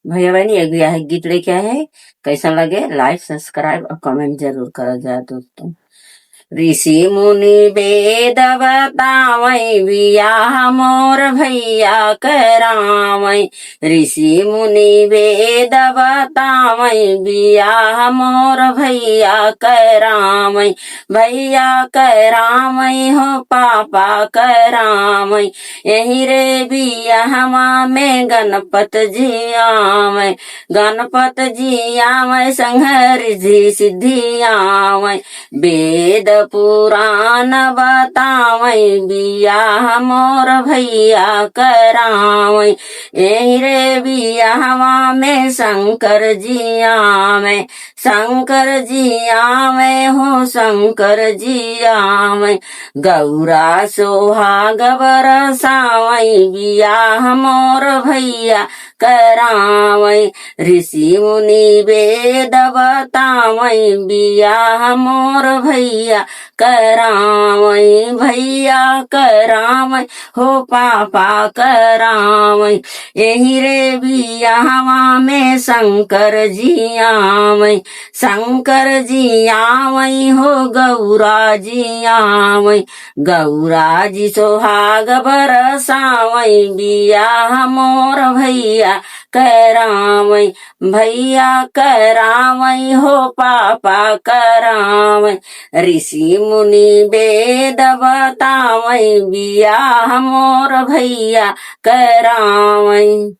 भैया बहनी एक यह गीत लेके आए हैं। कैसा लगे लाइक सब्सक्राइब और कमेंट जरूर करा जाए दोस्तों। ऋषि मुनि वेद बतावै बियाह मोर भैया करावै। ऋषि मुनि वेद बतावै बियाह मोर भैया करावै। भैया करावै हो पापा करावै। यही रे बियाहवा में गणपत जी आवै। गणपत जी आवै संघर जी सिद्धि आवै। वेद पुराण बतावै बियाह मोर भैया करावै। यही रे बियाहवा में शंकर जी आवै। शंकर जी आवै हो शंकर जी आवै। गौरा सोहाग बरसावै बियाह मोर भैया करावै। ऋषि मुनि वेद बतावै बियाह मोर भैया करावै। भैया करावै हो पापा करावै। यही रे बियाहवा में शंकर जी आवै। शंकर जी आवै हो गौरा जी आवै। गौरा जी सोहाग बरसावै बियाह मोर भैया करावै। भैया करावै हो पापा करावै। ऋषि मुनि वेद बतावै बियाह मोर भैया करावै।